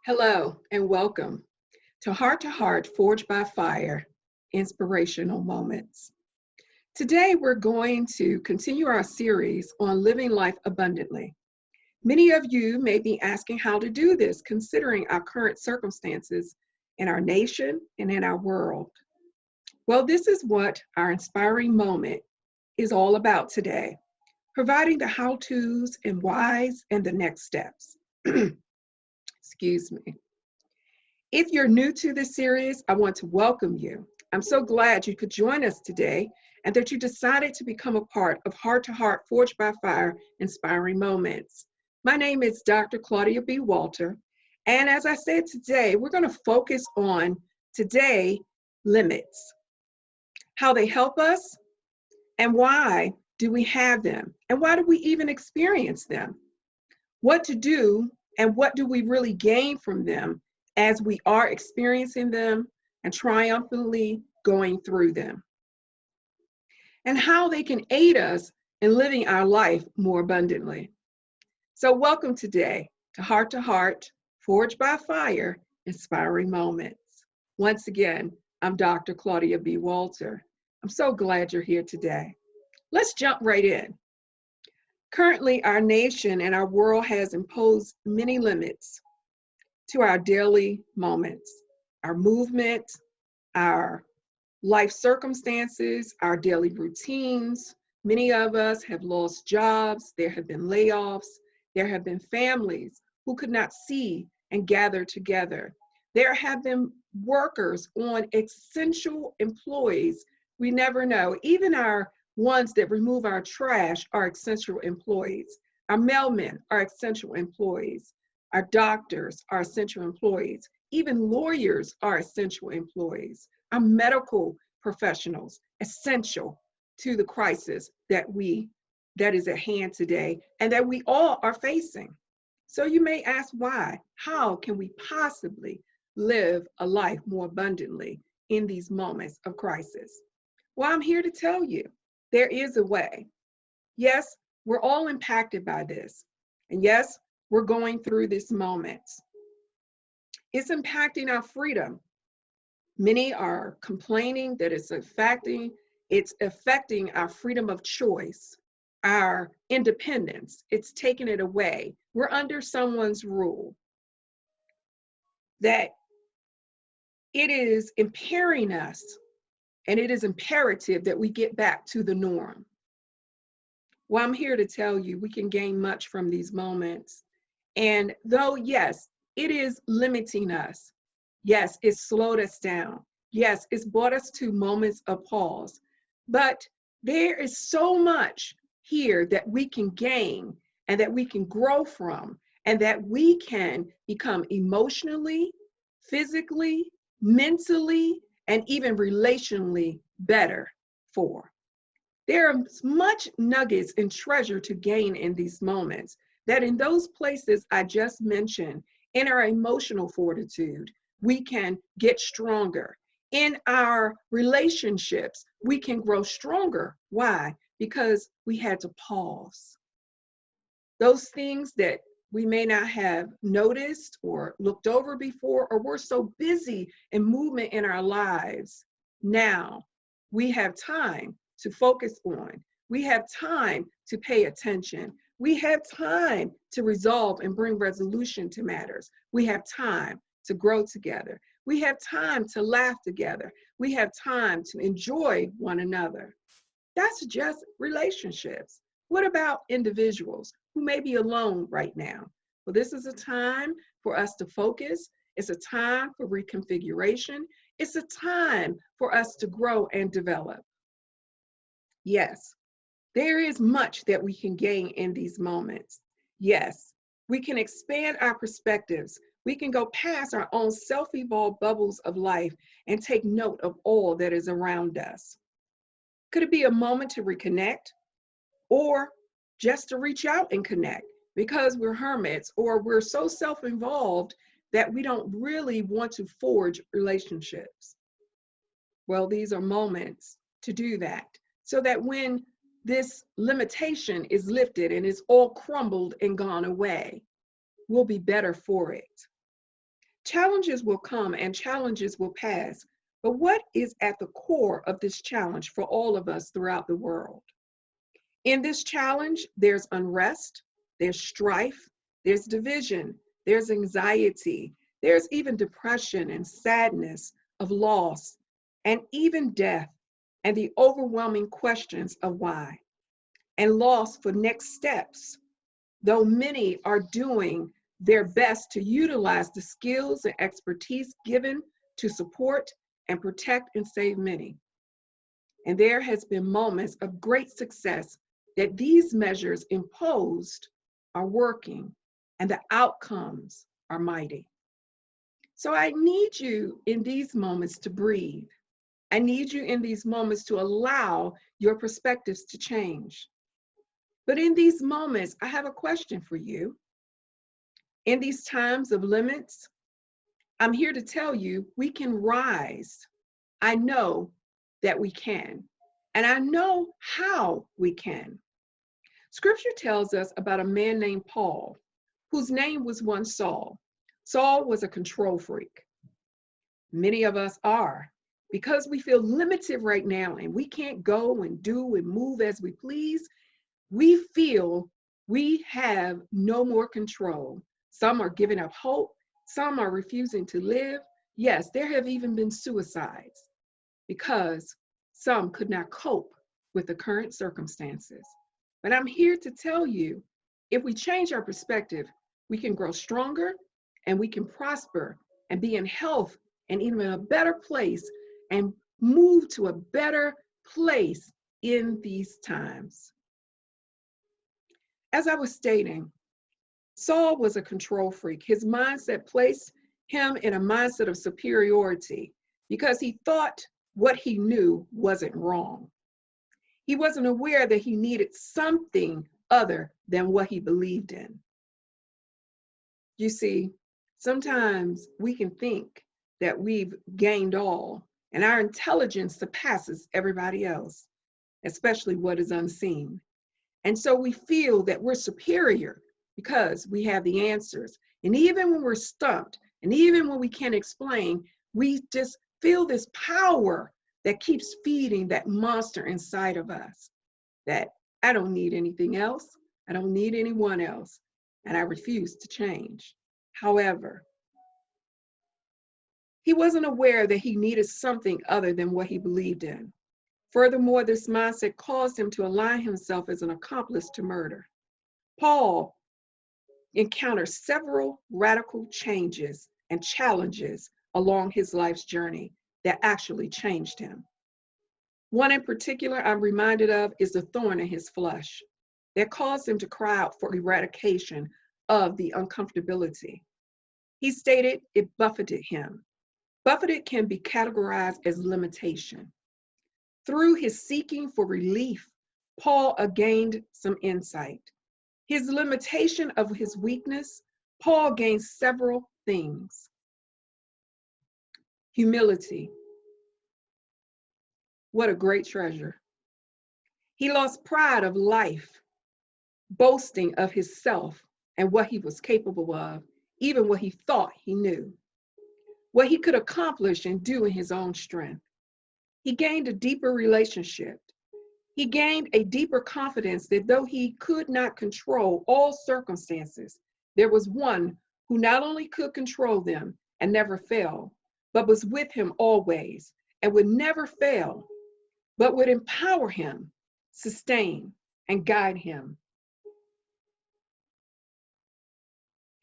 Hello and welcome to Heart Forged by Fire, Inspirational Moments. Today we're going to continue our series on living life abundantly. Many of you may be asking how to do this considering our current circumstances in our nation and in our world. Well, this is what our inspiring moment is all about today, providing the how-tos and whys and the next steps. Excuse me. If you're new to this series, I want to welcome you. I'm so glad you could join us today and that you decided to become a part of Heart to Heart Forged by Fire Inspiring Moments. My name is Dr. Claudia B. Walter, and as I said today, we're going to focus on today limits, how they help us, and why do we have them, and why do we even experience them? What to do, and what do we really gain from them as we are experiencing them and triumphantly going through them, and how they can aid us in living our life more abundantly. So welcome today to Heart, Forged by Fire, Inspiring Moments. Once again, I'm Dr. Claudia B. Walter. I'm so glad you're here today. Let's jump right in. Currently, our nation and our world has imposed many limits to our daily moments, our movement, our life circumstances, our daily routines. Many of us have lost jobs, there have been layoffs, there have been families who could not see and gather together. There have been workers on essential employees. We never know. Even our ones that remove our trash are essential employees. Our mailmen are essential employees. Our doctors are essential employees. Even lawyers are essential employees. Our medical professionals, essential to the crisis that is at hand today and that we all are facing. So you may ask why? How can we possibly live a life more abundantly in these moments of crisis? Well, I'm here to tell you, there is a way. Yes, we're all impacted by this. And yes, we're going through this moment. It's impacting our freedom. Many are complaining that it's affecting our freedom of choice, our independence. It's taking it away. We're under someone's rule. That it is impairing us, and it is imperative that we get back to the norm. Well, I'm here to tell you we can gain much from these moments. And though, yes, it is limiting us. Yes, it's slowed us down. Yes, it's brought us to moments of pause. But there is so much here that we can gain and that we can grow from and that we can become emotionally, physically, mentally, and even relationally better for. There are much nuggets and treasure to gain in these moments, that in those places I just mentioned, in our emotional fortitude, we can get stronger. In our relationships, we can grow stronger. Why? Because we had to pause. Those things that we may not have noticed or looked over before, or we're so busy in movement in our lives. Now we have time to focus on. We have time to pay attention. We have time to resolve and bring resolution to matters. We have time to grow together. We have time to laugh together. We have time to enjoy one another. That's just relationships. What about individuals who may be alone right now? Well, this is a time for us to focus. It's a time for reconfiguration. It's a time for us to grow and develop. Yes, there is much that we can gain in these moments. Yes, we can expand our perspectives. We can go past our own self-evolved bubbles of life and take note of all that is around us. Could it be a moment to reconnect, or just to reach out and connect because we're hermits or we're so self-involved that we don't really want to forge relationships? Well, these are moments to do that, so that when this limitation is lifted and it's all crumbled and gone away, we'll be better for it. Challenges will come and challenges will pass. But what is at the core of this challenge for all of us throughout the world? In this challenge, there's unrest, there's strife, there's division, there's anxiety, there's even depression and sadness of loss, and even death, and the overwhelming questions of why, and loss for next steps, though many are doing their best to utilize the skills and expertise given to support and protect and save many. And there has been moments of great success that these measures imposed are working and the outcomes are mighty. So I need you in these moments to breathe. I need you in these moments to allow your perspectives to change. But in these moments, I have a question for you. In these times of limits, I'm here to tell you we can rise. I know that we can, and I know how we can. Scripture tells us about a man named Paul, whose name was once Saul. Saul was a control freak. Many of us are, because we feel limited right now and we can't go and do and move as we please. We feel we have no more control. Some are giving up hope. Some are refusing to live. Yes, there have even been suicides because some could not cope with the current circumstances. But I'm here to tell you, if we change our perspective, we can grow stronger and we can prosper and be in health and even a better place and move to a better place in these times. As I was stating, Saul was a control freak. His mindset placed him in a mindset of superiority because he thought what he knew wasn't wrong. He wasn't aware that he needed something other than what he believed in. You see, sometimes we can think that we've gained all and our intelligence surpasses everybody else, especially what is unseen. And so we feel that we're superior because we have the answers. And even when we're stumped, and even when we can't explain, we just feel this power that keeps feeding that monster inside of us, that I don't need anything else. I don't need anyone else. And I refuse to change. However, he wasn't aware that he needed something other than what he believed in. Furthermore, this mindset caused him to align himself as an accomplice to murder. Paul encountered several radical changes and challenges along his life's journey that actually changed him. One in particular I'm reminded of is the thorn in his flesh that caused him to cry out for eradication of the uncomfortability. He stated it buffeted him. Buffeted can be categorized as limitation. Through his seeking for relief, Paul gained some insight. His limitation of his weakness, Paul gained several things. Humility. What a great treasure. He lost pride of life, boasting of himself and what he was capable of, even what he thought he knew, what he could accomplish and do in his own strength. He gained a deeper relationship. He gained a deeper confidence that though he could not control all circumstances, there was one who not only could control them and never fail, but was with him always and would never fail, but would empower him, sustain, and guide him.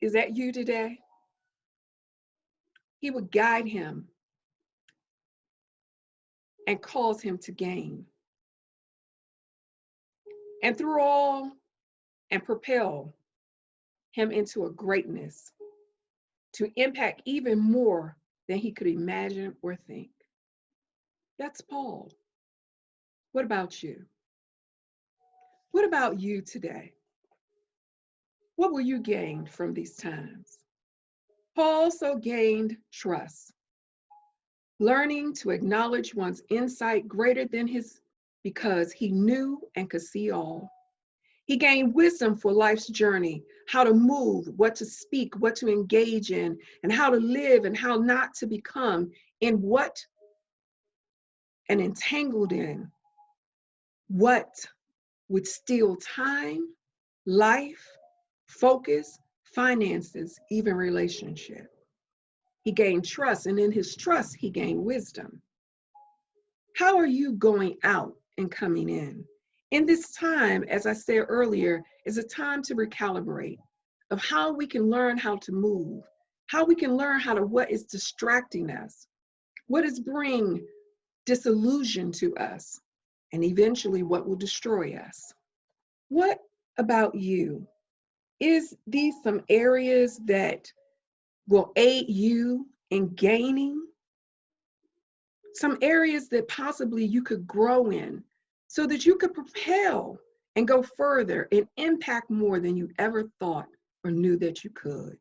Is that you today? He would guide him and cause him to gain. And through all, and propel him into a greatness to impact even more than he could imagine or think. That's Paul. What about you? What about you today? What will you gain from these times? Paul also gained trust, learning to acknowledge one's insight greater than his because he knew and could see all. He gained wisdom for life's journey, how to move, what to speak, what to engage in, and how to live and how not to become in what and entangled in what would steal time, life, focus, finances, even relationship. He gained trust, and in his trust, he gained wisdom. How are you going out and coming in? In this time, as I said earlier, is a time to recalibrate of how we can learn how to move, how we can learn how to what is distracting us, what is bringing disillusion to us, and eventually what will destroy us. What about you? Is these some areas that will aid you in gaining? Some areas that possibly you could grow in so that you could propel and go further and impact more than you ever thought or knew that you could.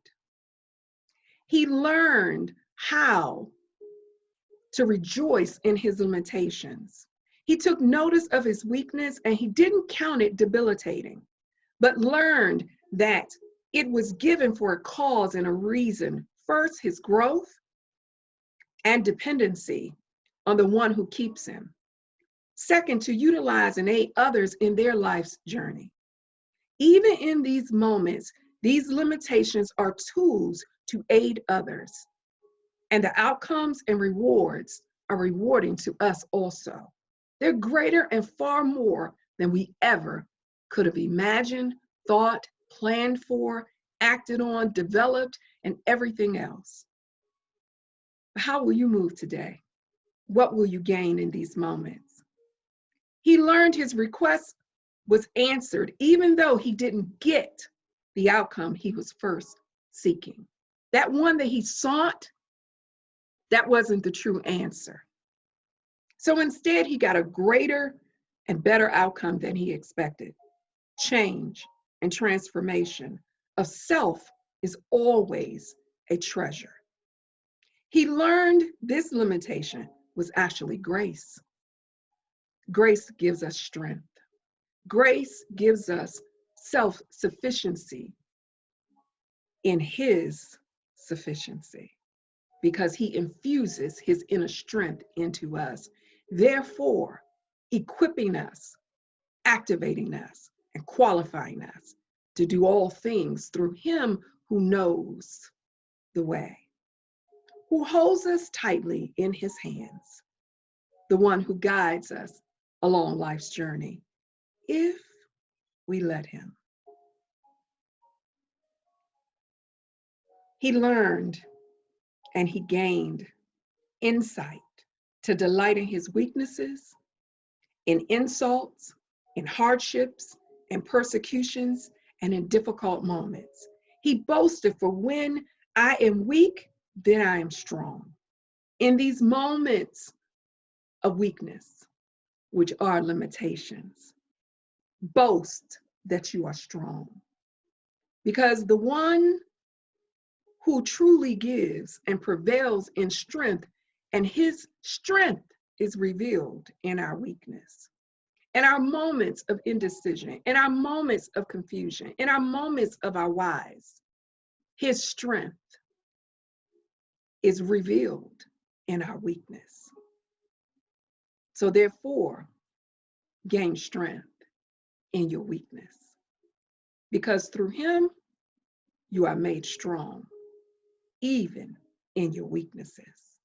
He learned how to rejoice in his limitations. He took notice of his weakness and he didn't count it debilitating, but learned that it was given for a cause and a reason. First, his growth and dependency on the one who keeps him. Second, to utilize and aid others in their life's journey. Even in these moments, these limitations are tools to aid others. And the outcomes and rewards are rewarding to us also. They're greater and far more than we ever could have imagined, thought, planned for, acted on, developed, and everything else. How will you move today? What will you gain in these moments? He learned his request was answered, even though he didn't get the outcome he was first seeking. That one that he sought, that wasn't the true answer. So instead, he got a greater and better outcome than he expected. Change and transformation of self is always a treasure. He learned this limitation was actually grace. Grace gives us strength. Grace gives us self-sufficiency in his sufficiency because he infuses his inner strength into us, therefore equipping us, activating us, and qualifying us to do all things through him who knows the way, who holds us tightly in his hands, the one who guides us along life's journey, if we let him. He learned and he gained insight to delight in his weaknesses, in insults, in hardships, in persecutions, and in difficult moments. He boasted, for when I am weak, then I am strong. In these moments of weakness, which are limitations, boast that you are strong. Because the one who truly gives and prevails in strength, and his strength is revealed in our weakness, in our moments of indecision, in our moments of confusion, in our moments of our whys. His strength is revealed in our weakness. So therefore, gain strength in your weakness, because through him, you are made strong, even in your weaknesses.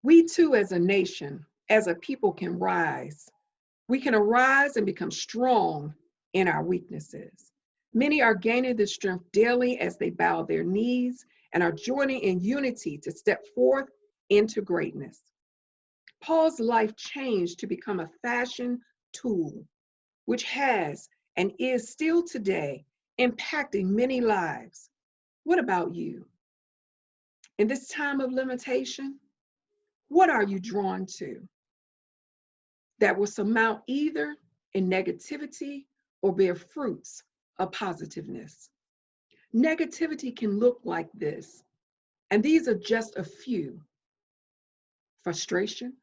We too, as a nation, as a people, can rise. We can arise and become strong in our weaknesses. Many are gaining this strength daily as they bow their knees and are joining in unity to step forth into greatness. Paul's life changed to become a fashion tool, which has and is still today impacting many lives. What about you? In this time of limitation, what are you drawn to that will surmount either in negativity or bear fruits of positiveness? Negativity can look like this, and these are just a few: frustration,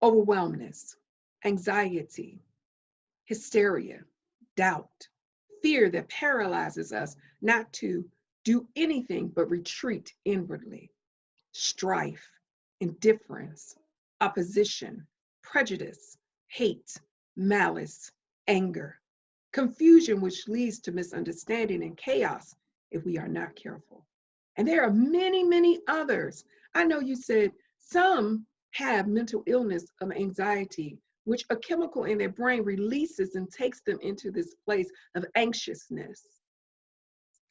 overwhelmness, anxiety, hysteria, doubt, fear that paralyzes us not to do anything but retreat inwardly, strife, indifference, opposition, prejudice, hate, malice, anger, confusion, which leads to misunderstanding and chaos if we are not careful. And there are many, many others. I know you said some have mental illness of anxiety, which a chemical in their brain releases and takes them into this place of anxiousness.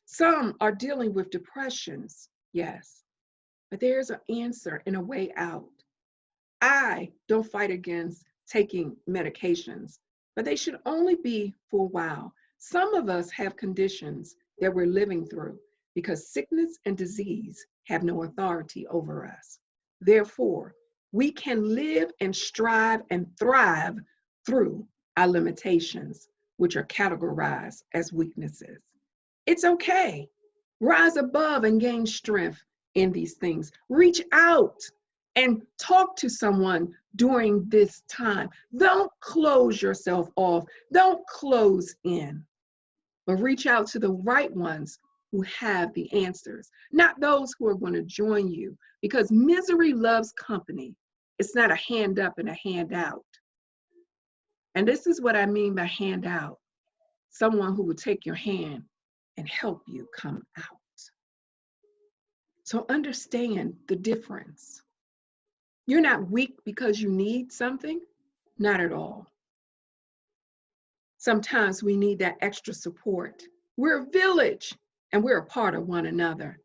Some are dealing with depressions, yes, but there's an answer and a way out. I don't fight against taking medications, but they should only be for a while. Some of us have conditions that we're living through because sickness and disease have no authority over us. Therefore, we can live and strive and thrive through our limitations, which are categorized as weaknesses. It's okay. Rise above and gain strength in these things. Reach out and talk to someone during this time. Don't close yourself off. Don't close in, but reach out to the right ones who have the answers, not those who are going to join you, because misery loves company. It's not a hand up and a hand out. And this is what I mean by hand out. Someone who will take your hand and help you come out. So understand the difference. You're not weak because you need something, not at all. Sometimes we need that extra support. We're a village and we're a part of one another,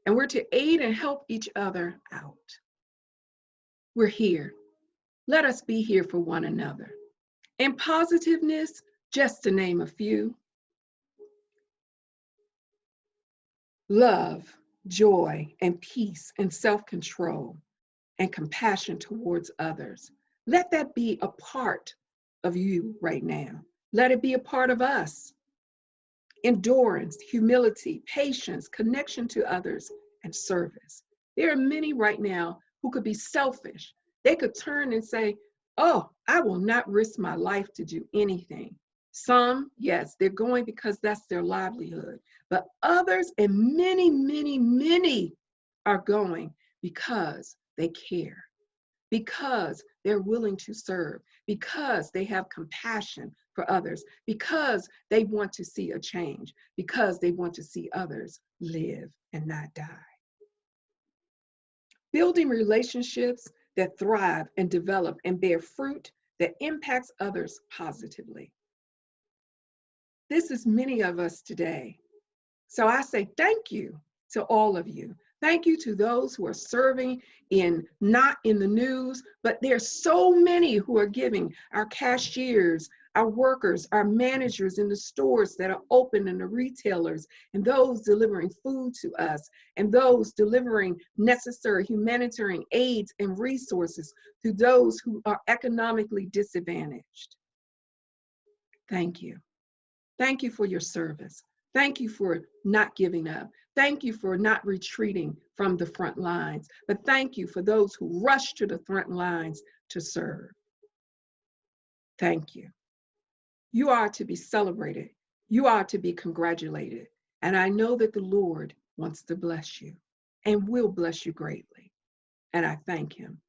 and we're to aid and help each other out. We're here. Let us be here for one another. And positiveness, just to name a few: love, joy, and peace, and self-control, and compassion towards others. Let that be a part of you right now. Let it be a part of us. Endurance, humility, patience, connection to others, and service. There are many right now who could be selfish. They could turn and say, oh, I will not risk my life to do anything. Some, yes, they're going because that's their livelihood. But others, and many, many, many are going because they care, because they're willing to serve, because they have compassion for others, because they want to see a change, because they want to see others live and not die. Building relationships that thrive and develop and bear fruit that impacts others positively. This is many of us today. So I say thank you to all of you. Thank you to those who are serving in, not in the news, but there's so many who are giving: our cashiers, our workers, our managers in the stores that are open, and the retailers, and those delivering food to us, and those delivering necessary humanitarian aids and resources to those who are economically disadvantaged. Thank you. Thank you for your service. Thank you for not giving up. Thank you for not retreating from the front lines. But thank you for those who rush to the front lines to serve. Thank you. You are to be celebrated. You are to be congratulated. And I know that the Lord wants to bless you and will bless you greatly. And I thank him.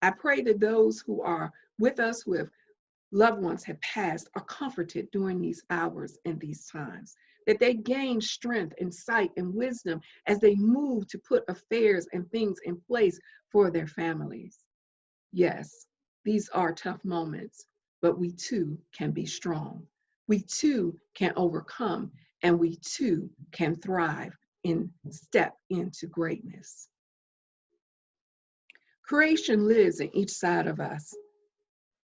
I pray that those who are with us, who have loved ones have passed, are comforted during these hours and these times, that they gain strength and sight and wisdom as they move to put affairs and things in place for their families. Yes, these are tough moments, but we too can be strong. We too can overcome, and we too can thrive and step into greatness. Creation lives in each side of us.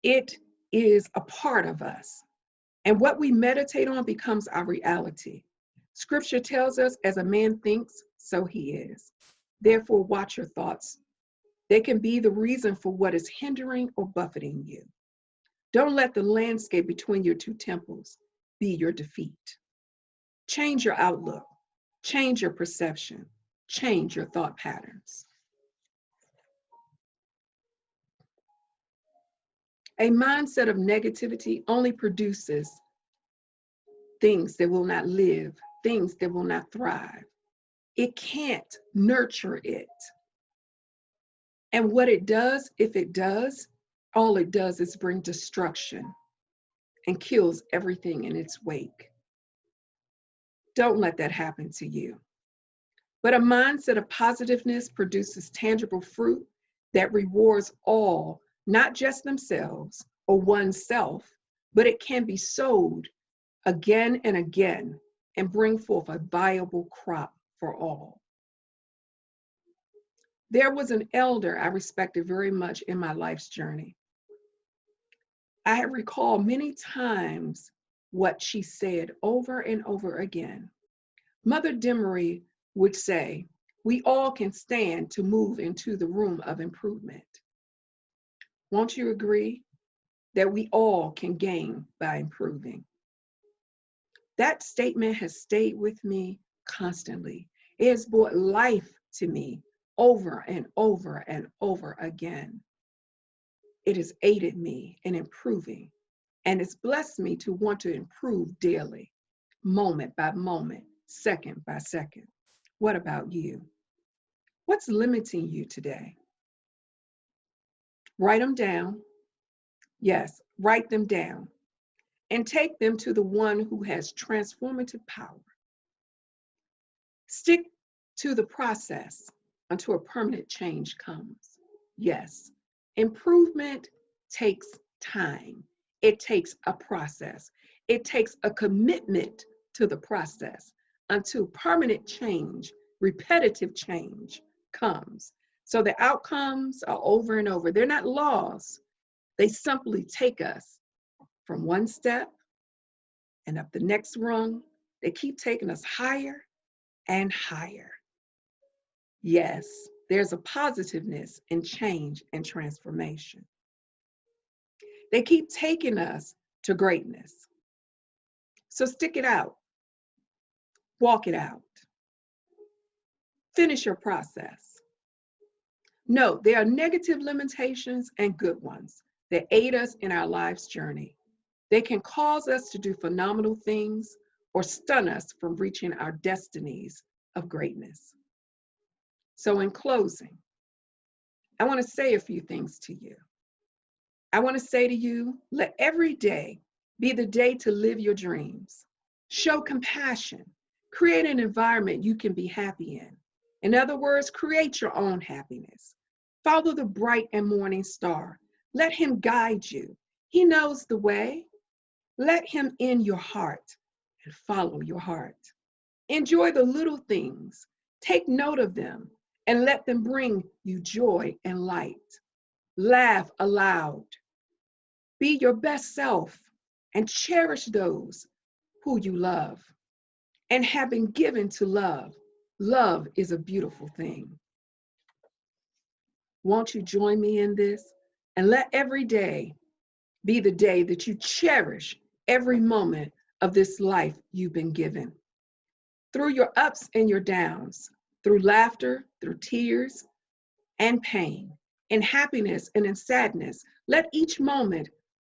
It is a part of us. And what we meditate on becomes our reality. Scripture tells us, as a man thinks, so he is. Therefore, watch your thoughts. They can be the reason for what is hindering or buffeting you. Don't let the landscape between your two temples be your defeat. Change your outlook. Change your perception. Change your thought patterns. A mindset of negativity only produces things that will not live, things that will not thrive. It can't nurture it. And what it does, if it does, all it does is bring destruction and kills everything in its wake. Don't let that happen to you. But a mindset of positiveness produces tangible fruit that rewards all, not just themselves or oneself, but it can be sowed again and again and bring forth a viable crop for all. There was an elder I respected very much in my life's journey. I recall many times what she said over and over again. Mother Demery would say, "We all can stand to move into the room of improvement." Won't you agree that we all can gain by improving? That statement has stayed with me constantly. It has brought life to me over and over and over again. It has aided me in improving, and it's blessed me to want to improve daily, moment by moment, second by second. What about you? What's limiting you today? Write them down. Yes, write them down and take them to the one who has transformative power. Stick to the process until a permanent change comes. Yes, improvement takes time. It takes a process. It takes a commitment to the process until permanent change, repetitive change comes. So the outcomes are over and over. They're not laws. They simply take us from one step and up the next rung. They keep taking us higher and higher. Yes, there's a positiveness in change and transformation. They keep taking us to greatness. So stick it out, walk it out, finish your process. No, there are negative limitations and good ones that aid us in our life's journey. They can cause us to do phenomenal things or stun us from reaching our destinies of greatness. So in closing, I want to say a few things to you. I want to say to you, let every day be the day to live your dreams. Show compassion. Create an environment you can be happy in. In other words, create your own happiness. Follow the bright and morning star. Let him guide you. He knows the way. Let him in your heart and follow your heart. Enjoy the little things. Take note of them and let them bring you joy and light. Laugh aloud. Be your best self and cherish those who you love. And have been given to love. Love is a beautiful thing. Won't you join me in this? And let every day be the day that you cherish every moment of this life you've been given. Through your ups and your downs, through laughter, through tears and pain, in happiness and in sadness, let each moment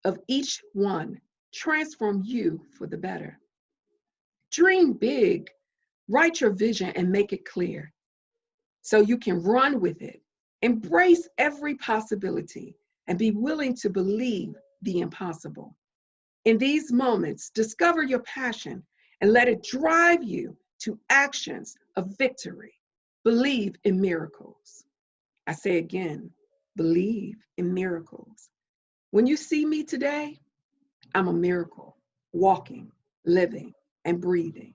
of each one transform you for the better. Dream big, write your vision and make it clear so you can run with it. Embrace every possibility and be willing to believe the impossible. In these moments, discover your passion and let it drive you to actions of victory. Believe in miracles. I say again, believe in miracles. When you see me today, I'm a miracle, walking, living, and breathing.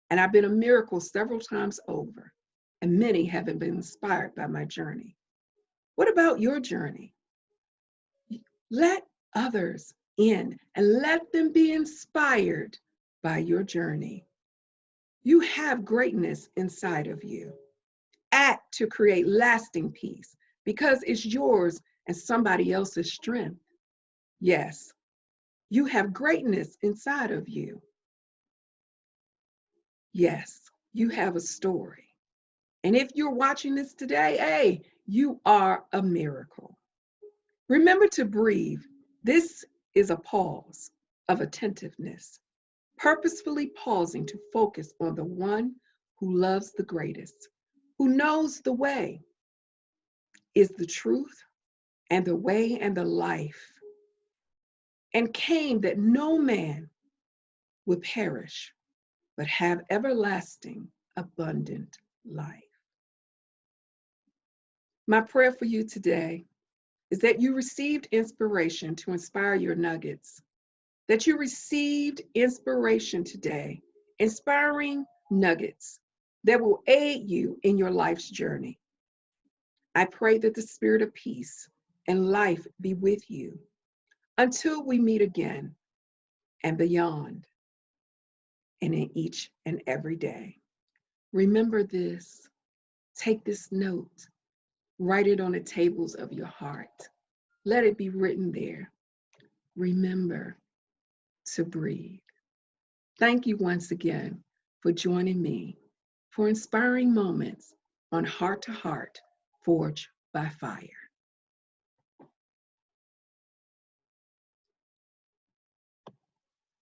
And I've been a miracle several times over, and many have been inspired by my journey. What about your journey? Let others in and let them be inspired by your journey. You have greatness inside of you. Act to create lasting peace because it's yours and somebody else's strength. Yes, you have greatness inside of you. Yes, you have a story. And if you're watching this today, hey, you are a miracle. Remember to breathe, This is a pause of attentiveness, purposefully pausing to focus on the one who loves the greatest, who knows the way, is the truth, and the way and the life, and came that no man would perish, but have everlasting, abundant life. My prayer for you today is that you received inspiration to inspire your nuggets, that you received inspiration today, inspiring nuggets that will aid you in your life's journey. I pray that the spirit of peace and life be with you until we meet again and beyond and in each and every day. Remember this, take this note, write it on the tables of your heart. Let it be written there. Remember to breathe. Thank you once again for joining me for inspiring moments on Heart to Heart, Forged by Fire.